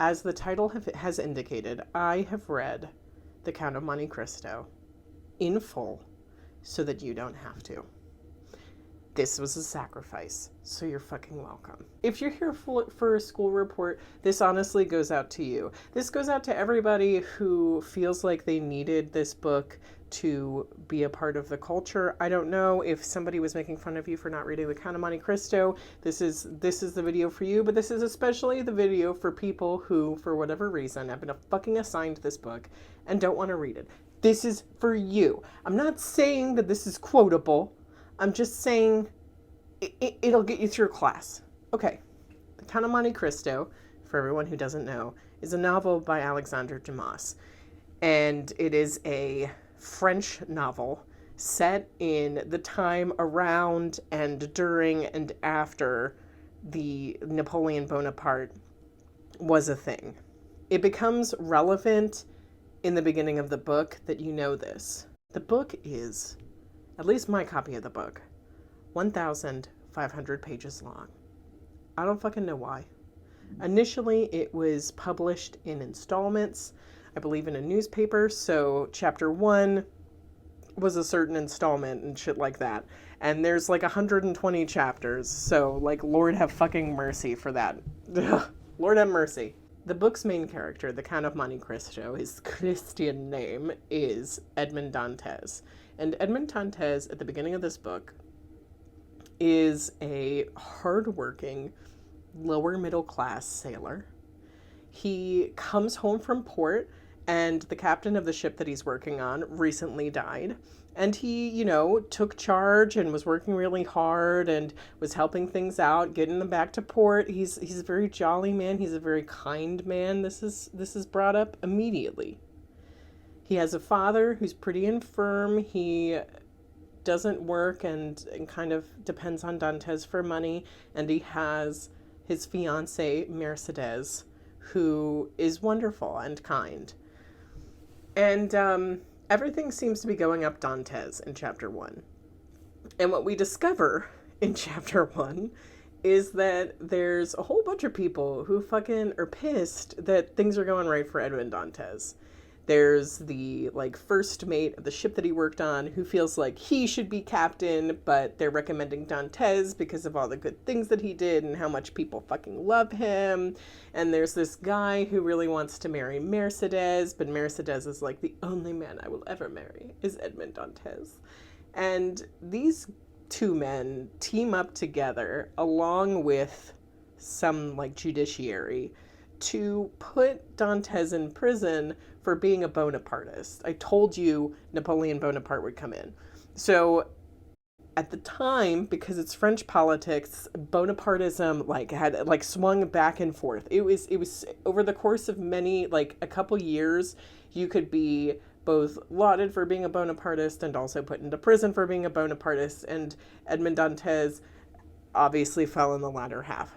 As the title has indicated, I have read The Count of Monte Cristo in full so that you don't have to. This was a sacrifice, so you're fucking welcome. If you're here for a school report, this honestly goes out to you. This goes out to everybody who feels like they needed this book to be a part of the culture. I don't know if somebody was making fun of you for not reading The Count of Monte Cristo. This is the video for you, but this is especially the video for people who, for whatever reason, have been fucking assigned this book and don't want to read it. This is for you. I'm not saying that this is quotable. I'm just saying it'll get you through class. Okay. The Count of Monte Cristo, for everyone who doesn't know, is a novel by Alexandre Dumas. And it is a French novel set in the time around and during and after the Napoleon Bonaparte was a thing. It becomes relevant in the beginning of the book that you know this. The book is, at least my copy of the book, 1,500 pages long. I don't fucking know why. Initially, it was published in installments, I believe in a newspaper, so chapter 1 was a certain installment and shit like that. And there's like 120 chapters, so like Lord have fucking mercy for that. Lord have mercy. The book's main character, the Count of Monte Cristo, his Christian name is Edmond Dantes. And Edmond Dantes, at the beginning of this book, is a hardworking, lower middle class sailor. He comes home from port, and the captain of the ship that he's working on recently died. And he, took charge and was working really hard and was helping things out, getting them back to port. He's a very jolly man. He's a very kind man. This is brought up immediately. He has a father who's pretty infirm. He doesn't work and kind of depends on Dantes for money. And he has his fiancée, Mercedes, who is wonderful and kind. And everything seems to be going up Dantes in chapter 1. And what we discover in chapter 1 is that there's a whole bunch of people who fucking are pissed that things are going right for Edmond Dantes. There's the first mate of the ship that he worked on who feels like he should be captain, but they're recommending Dantes because of all the good things that he did and how much people fucking love him. And there's this guy who really wants to marry Mercedes, but Mercedes is like, the only man I will ever marry is Edmond Dantes. And these two men team up together along with some judiciary to put Dantes in prison for being a Bonapartist. I told you Napoleon Bonaparte would come in. So at the time, because it's French politics, Bonapartism had swung back and forth. It was over the course of a couple years, you could be both lauded for being a Bonapartist and also put into prison for being a Bonapartist, and Edmond Dantes obviously fell in the latter half.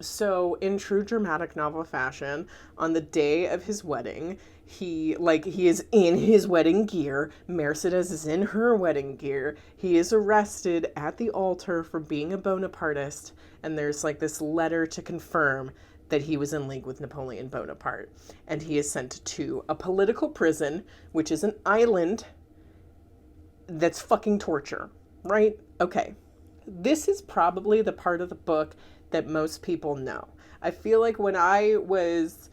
So, in true dramatic novel fashion, on the day of his wedding, he is in his wedding gear. Mercedes is in her wedding gear. He is arrested at the altar for being a Bonapartist, and there's this letter to confirm that he was in league with Napoleon Bonaparte. And he is sent to a political prison, which is an island that's fucking torture, right? Okay. This is probably the part of the book that most people know. I feel like when I was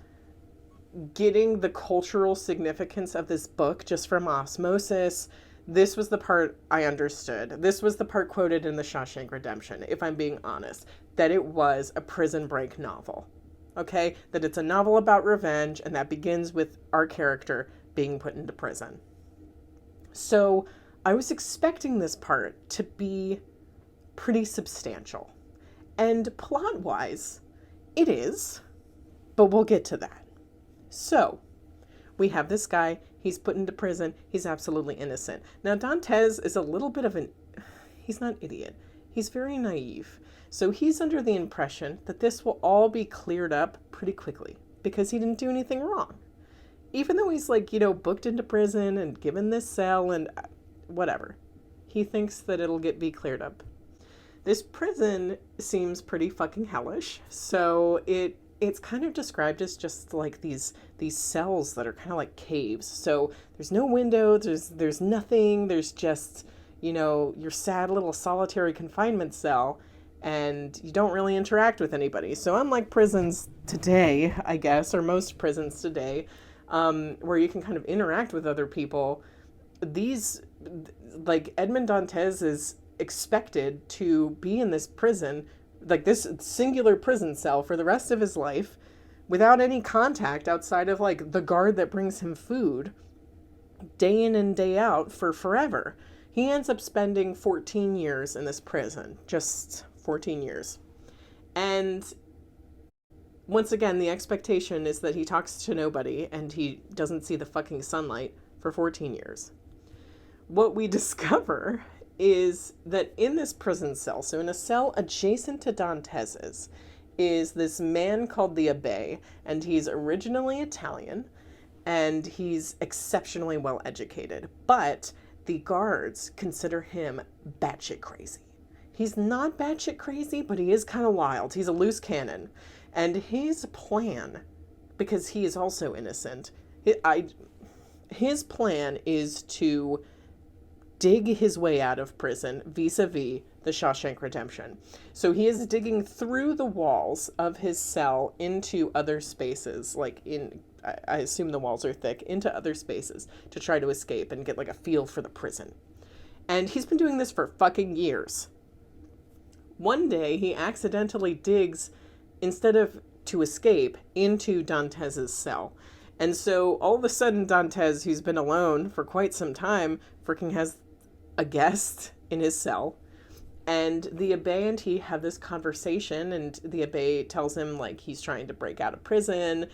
getting the cultural significance of this book just from osmosis, this was the part I understood. This was the part quoted in The Shawshank Redemption, if I'm being honest, that it was a prison break novel. Okay? That it's a novel about revenge, and that begins with our character being put into prison. So I was expecting this part to be pretty substantial. And plot-wise, it is, but we'll get to that. So, we have this guy, he's put into prison, he's absolutely innocent. Now, Dantes is a little bit of he's not idiot, he's very naive. So he's under the impression that this will all be cleared up pretty quickly, because he didn't do anything wrong. Even though he's booked into prison and given this cell and whatever, he thinks that it'll be cleared up. This prison seems pretty fucking hellish, so it it's kind of described as just like these cells that are kind of like caves. So there's no window, there's nothing, there's just, you know, your sad little solitary confinement cell, and you don't really interact with anybody. So unlike prisons today, I guess, or most prisons today, where you can kind of interact with other people, these, like, Edmond Dantes is expected to be in this prison, like this singular prison cell, for the rest of his life without any contact outside of like the guard that brings him food day in and day out for forever. He ends up spending 14 years in this prison, just 14 years. And once again, the expectation is that he talks to nobody and he doesn't see the fucking sunlight for 14 years. What we discover is that in this prison cell, so in a cell adjacent to Dantes's, is this man called the Abbé, and he's originally Italian, and he's exceptionally well educated, but the guards consider him batshit crazy. He's not batshit crazy, but he is kind of wild. He's a loose cannon, and his plan, because he is also innocent, his plan is to dig his way out of prison vis-a-vis the Shawshank Redemption. So he is digging through the walls of his cell into other spaces, like I assume the walls are thick, into other spaces to try to escape and get like a feel for the prison. And he's been doing this for fucking years. One day he accidentally digs, instead of to escape, into Dantes's cell. And so all of a sudden Dantes, who's been alone for quite some time, freaking has a guest in his cell, and the Abbé and he have this conversation, and the Abbé tells him like he's trying to break out of prison.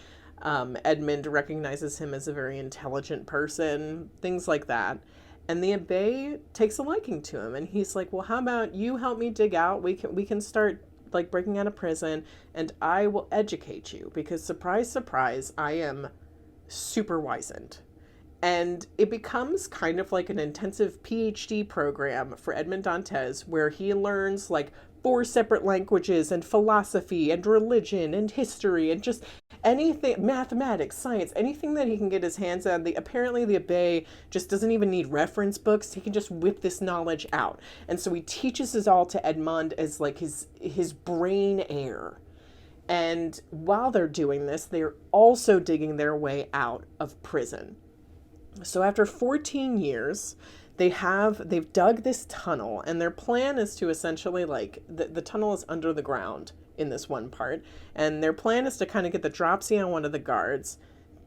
Edmond recognizes him as a very intelligent person, things like that. And the Abbé takes a liking to him, and he's like, well, how about you help me dig out? We can start like breaking out of prison, and I will educate you, because surprise, surprise, I am super wizened. And it becomes kind of like an intensive PhD program for Edmond Dantes, where he learns like 4 separate languages and philosophy and religion and history and just anything, mathematics, science, anything that he can get his hands on. Apparently the Abbé just doesn't even need reference books. He can just whip this knowledge out. And so he teaches this all to Edmond as like his brain heir. And while they're doing this, they're also digging their way out of prison. So after 14 years, they've dug this tunnel, and their plan is to essentially, like, the tunnel is under the ground in this one part, and their plan is to kind of get the dropsy on one of the guards,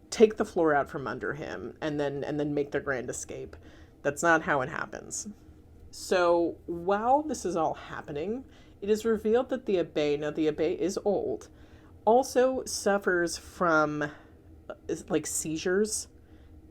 take the floor out from under him, and then make their grand escape. That's not how it happens. So while this is all happening, it is revealed that the Abbé is old, also suffers from like seizures,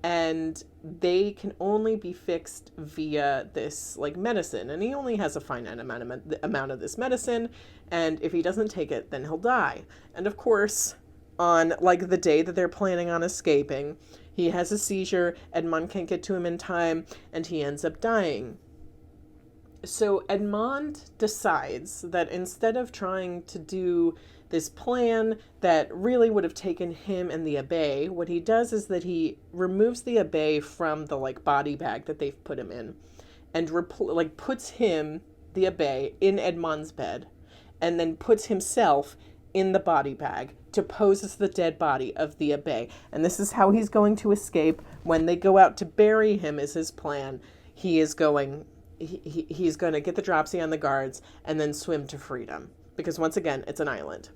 and they can only be fixed via this like medicine, and he only has a finite amount of this medicine, and if he doesn't take it, then he'll die. And of course, on like the day that they're planning on escaping, he has a seizure, Edmond can't get to him in time, and he ends up dying. So Edmond decides that instead of trying to do this plan that really would have taken him and the Abbé, what he does is that he removes the Abbé from the like body bag that they've put him in, and puts him, the Abbé, in Edmond's bed, and then puts himself in the body bag to pose as the dead body of the Abbé. And this is how he's going to escape. When they go out to bury him, is his plan. He's going to get the dropsy on the guards and then swim to freedom. Because once again, it's an island.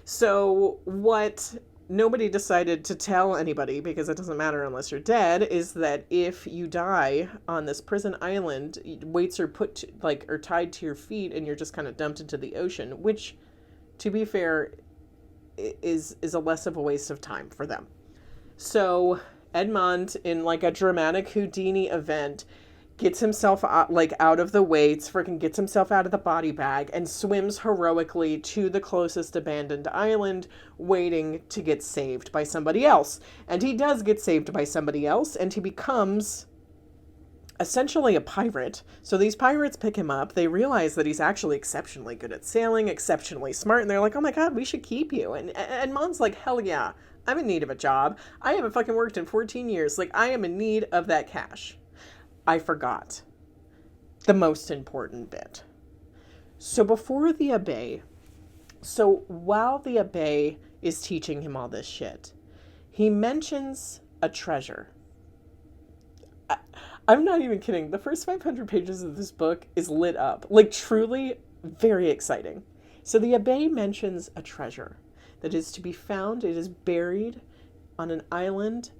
So what nobody decided to tell anybody, because it doesn't matter unless you're dead, is that if you die on this prison island, weights are are tied to your feet, and you're just kind of dumped into the ocean, which, to be fair, is a less of a waste of time for them. So Edmond, in like a dramatic Houdini event, gets himself out of the weights, freaking gets himself out of the body bag, and swims heroically to the closest abandoned island, waiting to get saved by somebody else. And he does get saved by somebody else, and he becomes essentially a pirate. So these pirates pick him up. They realize that he's actually exceptionally good at sailing, exceptionally smart, and they're like, oh my god, we should keep you. And Mon's like, hell yeah, I'm in need of a job. I haven't fucking worked in 14 years. Like, I am in need of that cash. I forgot the most important bit. So before the Abbé, so while the Abbé is teaching him all this shit, he mentions a treasure. I'm not even kidding. The first 500 pages of this book is lit up. Like, truly very exciting. So the Abbé mentions a treasure that is to be found. It is buried on an island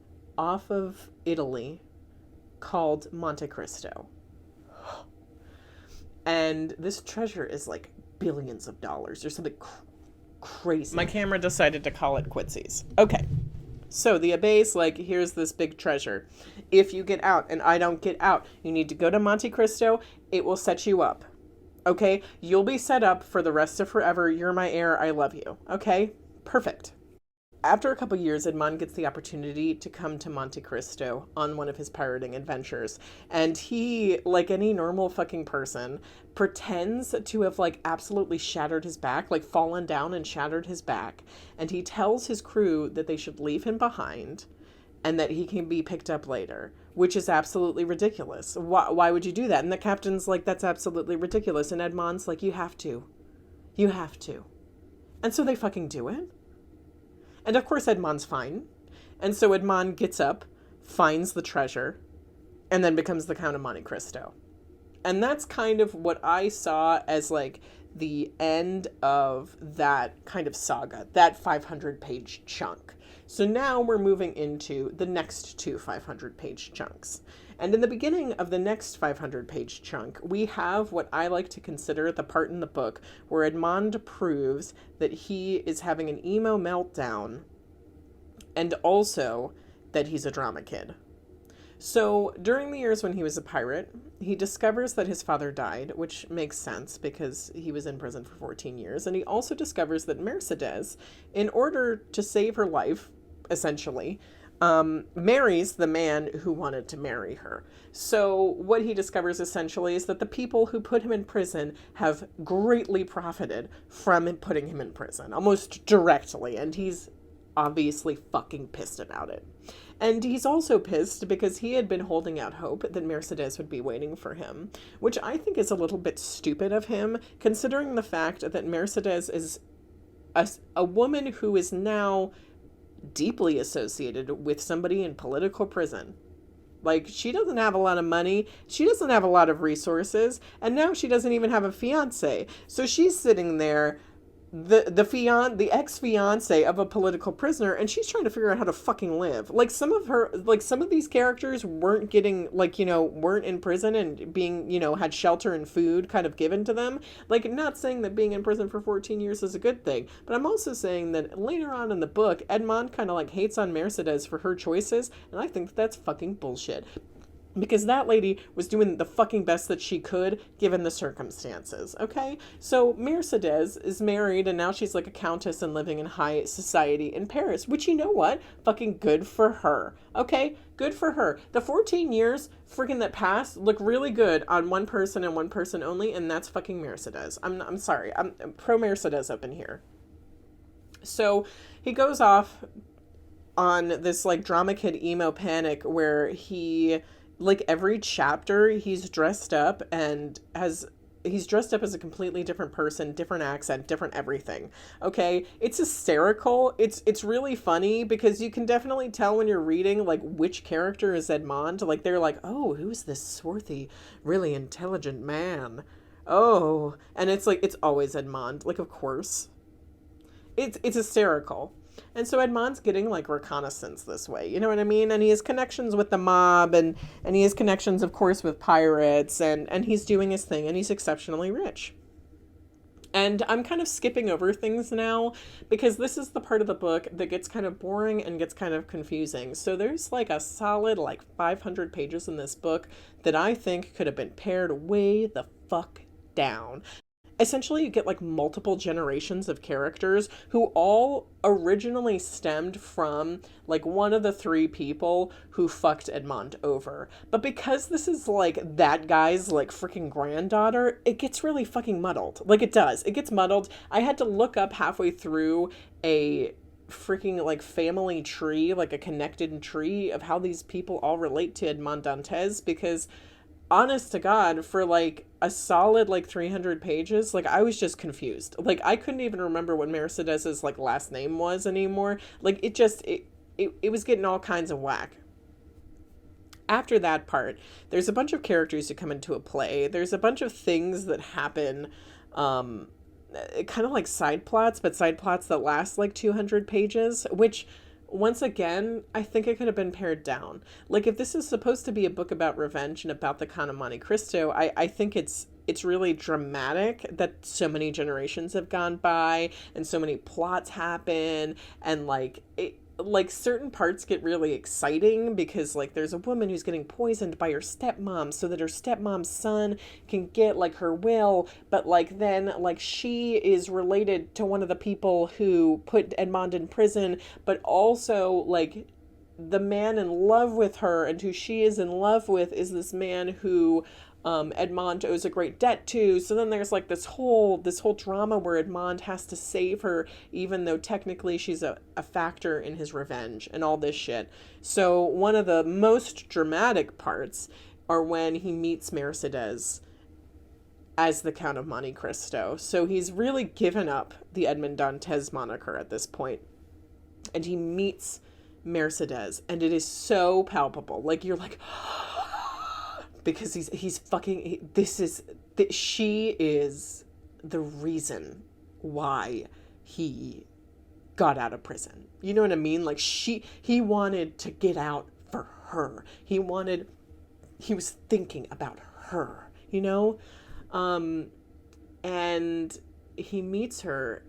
off of Italy called Monte Cristo. And this treasure is like billions of dollars or something crazy. My camera decided to call it quitsies. Okay. So the Abbé's like, here's this big treasure. If you get out and I don't get out, you need to go to Monte Cristo. It will set you up. Okay? You'll be set up for the rest of forever. You're my heir. I love you. Okay? Perfect. After a couple years, Edmond gets the opportunity to come to Monte Cristo on one of his pirating adventures. And he, like any normal fucking person, pretends to have like absolutely shattered his back, like fallen down and shattered his back. And he tells his crew that they should leave him behind and that he can be picked up later, which is absolutely ridiculous. Why would you do that? And the captain's like, that's absolutely ridiculous. And Edmond's like, you have to. You have to. And so they fucking do it. And of course Edmond's fine. And so Edmond gets up, finds the treasure, and then becomes the Count of Monte Cristo. And that's kind of what I saw as like the end of that kind of saga, that 500-page chunk. So now we're moving into the next two 500-page chunks. And in the beginning of the next 500-page chunk, we have what I like to consider the part in the book where Edmond proves that he is having an emo meltdown and also that he's a drama kid. So during the years when he was a pirate, he discovers that his father died, which makes sense because he was in prison for 14 years. And he also discovers that Mercedes, in order to save her life, essentially, marries the man who wanted to marry her. So what he discovers essentially is that the people who put him in prison have greatly profited from putting him in prison, almost directly. And he's obviously fucking pissed about it. And he's also pissed because he had been holding out hope that Mercedes would be waiting for him, which I think is a little bit stupid of him, considering the fact that Mercedes is a woman who is now deeply associated with somebody in political prison. Like, she doesn't have a lot of money, she doesn't have a lot of resources, and now she doesn't even have a fiance. So she's sitting there, the ex-fiance of a political prisoner, and she's trying to figure out how to fucking live. Like, some of these characters weren't getting, like, you know, weren't in prison and being, you know, had shelter and food kind of given to them. Like, not saying that being in prison for 14 years is a good thing, but I'm also saying that later on in the book, Edmond kind of like hates on Mercedes for her choices, and I think that's fucking bullshit. Because that lady was doing the fucking best that she could, given the circumstances, okay? So Mercedes is married, and now she's like a countess and living in high society in Paris, which, you know what? Fucking good for her, okay? Good for her. The 14 years freaking that passed look really good on one person and one person only, and that's fucking Mercedes. I'm sorry. I'm pro Mercedes up in here. So he goes off on this like drama kid emo panic where he, like, every chapter he's dressed up as a completely different person, different accent, different everything. Okay? It's hysterical. It's really funny because you can definitely tell when you're reading, like, which character is Edmond. Like, they're like, oh, who's this swarthy, really intelligent man? Oh. And it's like, it's always Edmond. Like, of course. It's hysterical. And so Edmond's getting, like, reconnaissance this way, you know what I mean? And he has connections with the mob, and he has connections, of course, with pirates, and he's doing his thing, and he's exceptionally rich. And I'm kind of skipping over things now, because this is the part of the book that gets kind of boring and gets kind of confusing. So there's, like, a solid, like, 500 pages in this book that I think could have been pared way the fuck down. essentially you get like multiple generations of characters who all originally stemmed from like one of the three people who fucked Edmond over. But because this is like that guy's like freaking granddaughter, it gets really fucking muddled. Like it does. It gets muddled. I had to look up halfway through a freaking like family tree, like a connected tree of how these people all relate to Edmond Dantes, because honest to God, for like a solid like 300 pages, like I was just confused. Like I couldn't even remember what Mercedes's like last name was anymore. Like it was getting all kinds of whack. After that part, there's a bunch of characters who come into a play. There's a bunch of things that happen, kind of like side plots, but side plots that last like 200 pages, which once again, I think it could have been pared down. Like if this is supposed to be a book about revenge and about the Count of Monte Cristo, I think it's really dramatic that so many generations have gone by and so many plots happen, and like certain parts get really exciting because like there's a woman who's getting poisoned by her stepmom so that her stepmom's son can get like her will, but like then like she is related to one of the people who put Edmond in prison, but also like the man in love with her and who she is in love with is this man who Edmond owes a great debt to. So then there's like this whole drama where Edmond has to save her, even though technically she's a factor in his revenge and all this shit. So one of the most dramatic parts are when he meets Mercedes as the Count of Monte Cristo. So he's really given up the Edmond Dantes moniker at this point, and he meets Mercedes, and it is so palpable. Like you're like, because he's fucking, she is the reason why he got out of prison. You know what I mean? Like he wanted to get out for her. He was thinking about her, you know? And he meets her,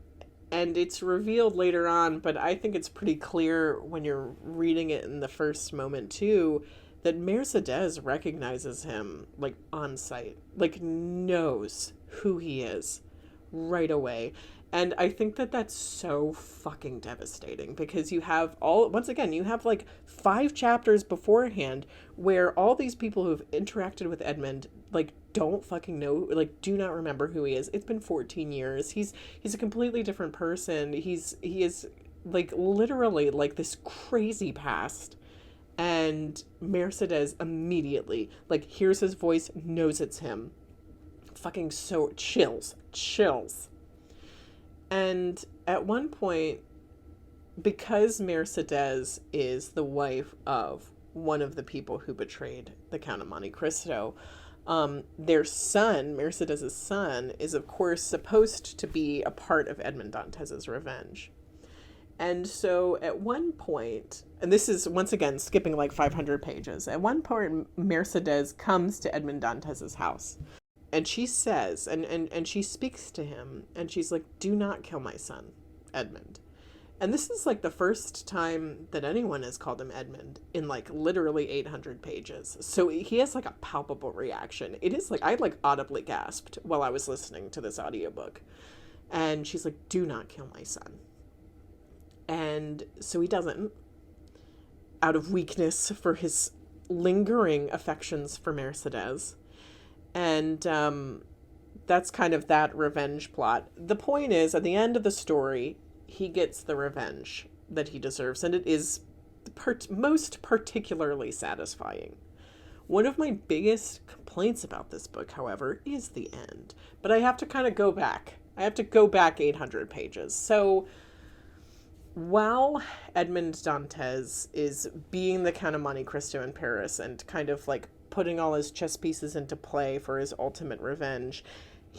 and it's revealed later on, but I think it's pretty clear when you're reading it in the first moment too, that Mercedes recognizes him like on sight, like knows who he is right away. And I think that that's so fucking devastating because you have you have like 5 chapters beforehand where all these people who've interacted with Edmond like don't fucking know, like do not remember who he is. It's been 14 years. He's a completely different person. He is like literally like this crazy past. And Mercedes immediately like hears his voice, knows it's him. Fucking so chills. And at one point, because Mercedes is the wife of one of the people who betrayed the Count of Monte Cristo, their son, Mercedes' son, is of course supposed to be a part of Edmond Dantes's revenge. And so at one point, and this is once again skipping like 500 pages, at one point Mercedes comes to Edmond Dantes's house, and she says, and she speaks to him, and she's like, "Do not kill my son, Edmond." And this is like the first time that anyone has called him Edmond in like literally 800 pages. So he has like a palpable reaction. It is like, I like audibly gasped while I was listening to this audiobook. And she's like, "Do not kill my son." And so he doesn't, out of weakness for his lingering affections for Mercedes. And that's kind of that revenge plot. The point is, at the end of the story, he gets the revenge that he deserves, and it is most particularly satisfying. One of my biggest complaints about this book, however, is the end. But I have to kind of go back. I have to go back 800 pages. So while Edmond Dantes is being the Count of Monte Cristo in Paris and kind of like putting all his chess pieces into play for his ultimate revenge,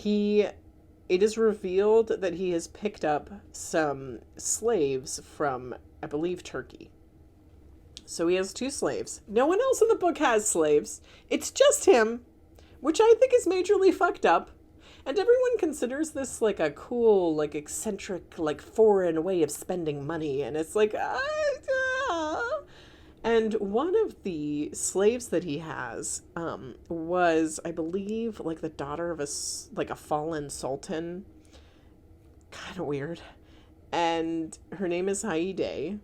it is revealed that he has picked up some slaves from, I believe, Turkey. So he has 2 slaves. No one else in the book has slaves. It's just him, which I think is majorly fucked up. And everyone considers this like a cool, like eccentric, like foreign way of spending money. And it's like, And one of the slaves that he has was, I believe, like the daughter of like a fallen sultan. Kind of weird. And her name is Haide.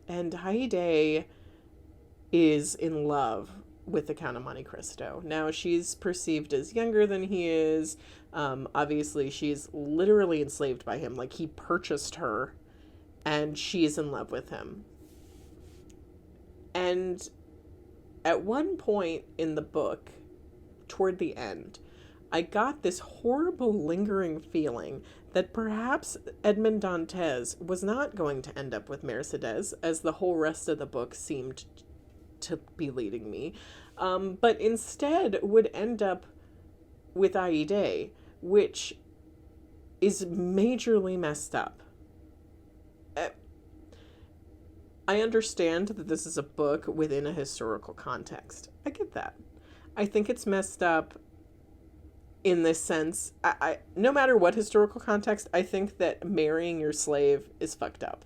And Haide is in love with the Count of Monte Cristo. Now, she's perceived as younger than he is. Obviously, she's literally enslaved by him. Like, he purchased her, and she's in love with him. And at one point in the book, toward the end, I got this horrible lingering feeling that perhaps Edmond Dantes was not going to end up with Mercedes, as the whole rest of the book seemed to be leading me, but instead would end up with Aide, which is majorly messed up. I understand that this is a book within a historical context. I get that. I think it's messed up in this sense. I no matter what historical context, I think that marrying your slave is fucked up.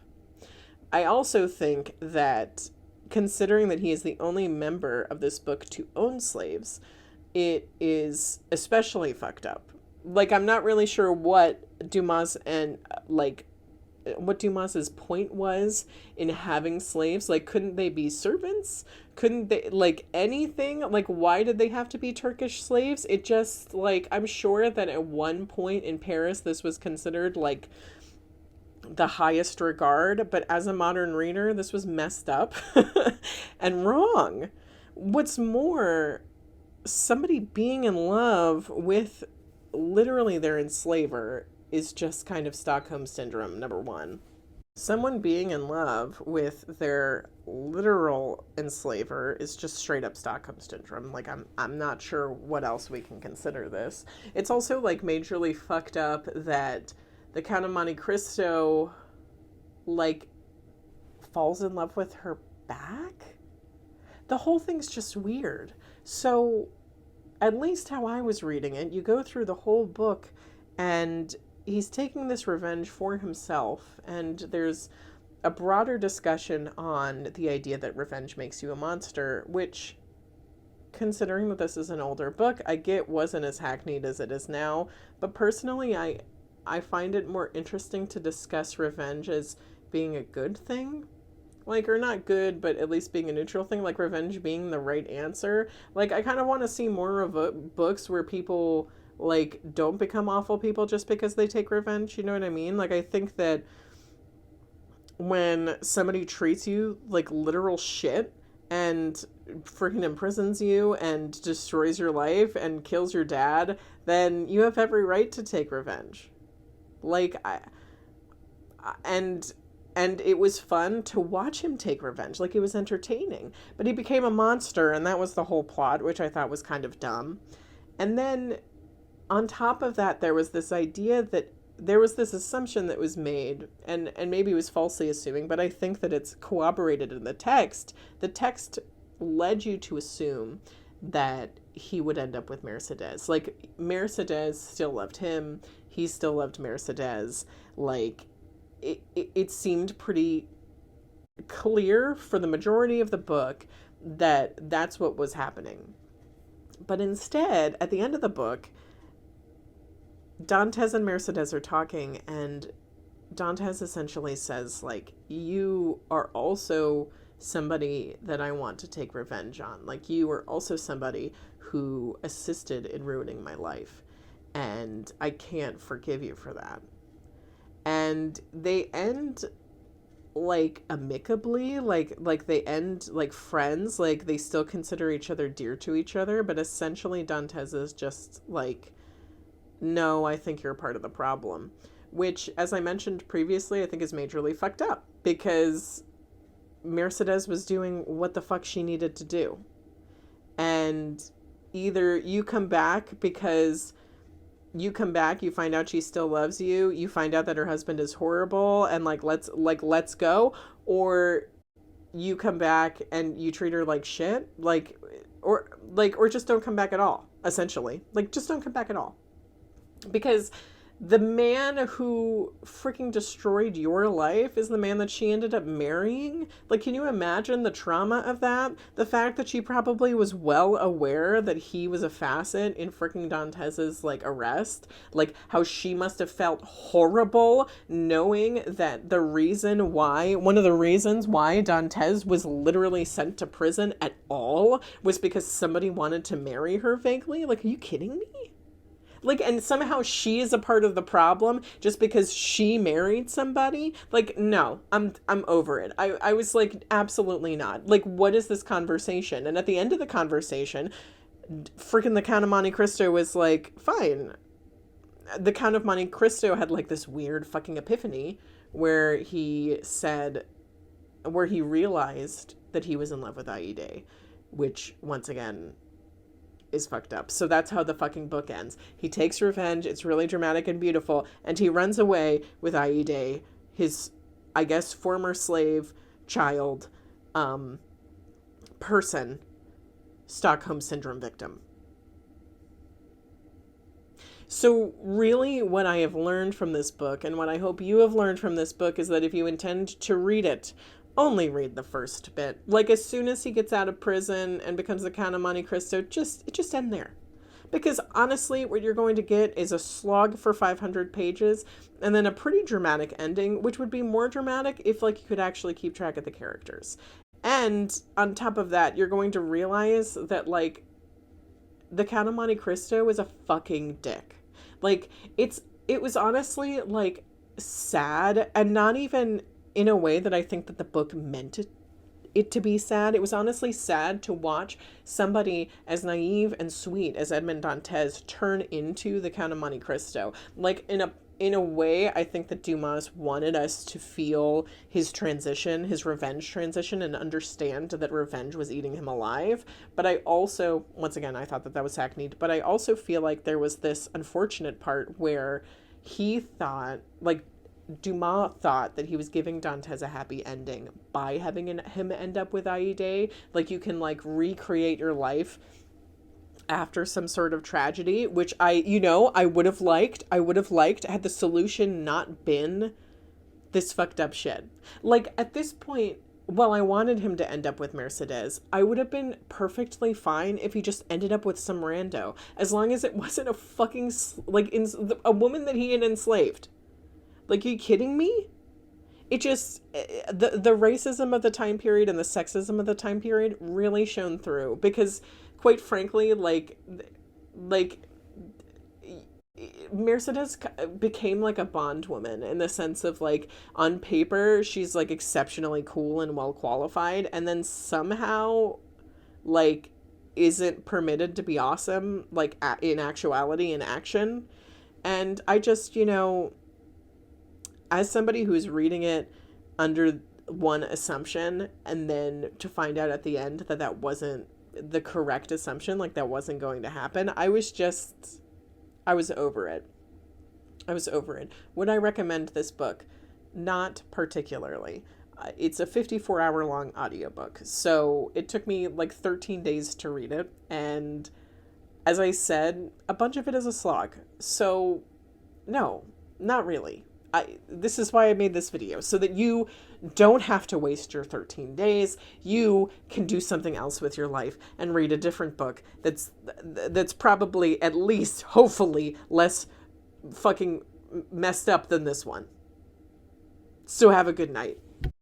I also think that, considering that he is the only member of this book to own slaves, it is especially fucked up. Like, I'm not really sure what Dumas and, like, what Dumas's point was in having slaves. Like, couldn't they be servants? Couldn't they, like, anything? Like, why did they have to be Turkish slaves? It just, like, I'm sure that at one point in Paris, this was considered, like, the highest regard, but as a modern reader, this was messed up and wrong. What's more, somebody being in love with literally their enslaver is just kind of Stockholm Syndrome, number one. Someone being in love with their literal enslaver is just straight up Stockholm Syndrome. Like, I'm not sure what else we can consider this. It's also, like, majorly fucked up that the Count of Monte Cristo, like, falls in love with her back? The whole thing's just weird. So, at least how I was reading it, you go through the whole book and he's taking this revenge for himself, and there's a broader discussion on the idea that revenge makes you a monster, which, considering that this is an older book, I get wasn't as hackneyed as it is now, but personally I find it more interesting to discuss revenge as being a good thing. Like, or not good, but at least being a neutral thing, like revenge being the right answer. Like, I kind of want to see more of books where people, like, don't become awful people just because they take revenge, you know what I mean? Like, I think that when somebody treats you like literal shit and freaking imprisons you and destroys your life and kills your dad, then you have every right to take revenge. Like, and it was fun to watch him take revenge. Like, it was entertaining. But he became a monster, and that was the whole plot, which I thought was kind of dumb. And then, on top of that, there was this idea that there was this assumption that was made, and maybe it was falsely assuming, but I think that it's corroborated in the text. The text led you to assume that he would end up with Mercedes. Like, Mercedes still loved him. He still loved Mercedes. Like, it seemed pretty clear for the majority of the book that that's what was happening. But instead, at the end of the book, Dantes and Mercedes are talking, and Dantes essentially says, like, you are also somebody that I want to take revenge on. Like, you are also somebody who assisted in ruining my life, and I can't forgive you for that. And they end, like, amicably, like they end like friends, like they still consider each other dear to each other, but essentially Dantes is just like, no, I think you're part of the problem, which, as I mentioned previously, I think is majorly fucked up, because Mercedes was doing what the fuck she needed to do. And either you come back because you find out she still loves you, you find out that her husband is horrible, and let's go, or you come back and you treat her like shit, or just don't come back at all, essentially. Like, just don't come back at all. Because The man who freaking destroyed your life is the man that she ended up marrying. Like, can you imagine the trauma of that? The fact that she probably was well aware that he was a facet in freaking Dantes's, like, arrest. Like, how she must have felt horrible knowing that one of the reasons why Dantes was literally sent to prison at all was because somebody wanted to marry her vaguely. Like, are you kidding me? Like, and somehow she is a part of the problem just because she married somebody. Like, no, I'm over it. I was like, absolutely not. Like, what is this conversation? And at the end of the conversation, freaking the Count of Monte Cristo was like, fine. The Count of Monte Cristo had like this weird fucking epiphany where he realized that he was in love with Aide, which once again is fucked up. So that's how the fucking book ends. He takes revenge. It's really dramatic and beautiful. And he runs away with Aide, his, I guess, former slave, child, person, Stockholm Syndrome victim. So really what I have learned from this book, and what I hope you have learned from this book, is that if you intend to read it, only read the first bit. Like, as soon as he gets out of prison and becomes the Count of Monte Cristo, just end there. Because honestly, what you're going to get is a slog for 500 pages and then a pretty dramatic ending, which would be more dramatic if, like, you could actually keep track of the characters. And on top of that, you're going to realize that, like, the Count of Monte Cristo is a fucking dick. Like, it was honestly, like, sad, and not even in a way that I think that the book meant it to be sad. It was honestly sad to watch somebody as naive and sweet as Edmond Dantes turn into the Count of Monte Cristo. Like, in a way, I think that Dumas wanted us to feel his transition, his revenge transition, and understand that revenge was eating him alive. But I also, once again, I thought that that was hackneyed, but I also feel like there was this unfortunate part where he thought, like, Dumas thought that he was giving Dantes a happy ending by having him end up with Aide. Like, you can, like, recreate your life after some sort of tragedy, which I would have liked had the solution not been this fucked up shit. Like, at this point, while I wanted him to end up with Mercedes, I would have been perfectly fine if he just ended up with some rando, as long as it wasn't a fucking, like, a woman that he had enslaved. Like, are you kidding me? It just, the racism of the time period and the sexism of the time period really shone through, because quite frankly, like Mercedes became like a bondwoman in the sense of, like, on paper, she's, like, exceptionally cool and well qualified, and then somehow, like, isn't permitted to be awesome, like, in actuality, in action. And I just, as somebody who's reading it under one assumption, and then to find out at the end that that wasn't the correct assumption, like, that wasn't going to happen, I was over it. I was over it. Would I recommend this book? Not particularly. It's a 54-hour long audiobook, so it took me like 13 days to read it, and as I said, a bunch of it is a slog. So no, not really. This is why I made this video, so that you don't have to waste your 13 days. You can do something else with your life and read a different book that's probably, at least, hopefully, less fucking messed up than this one. So have a good night.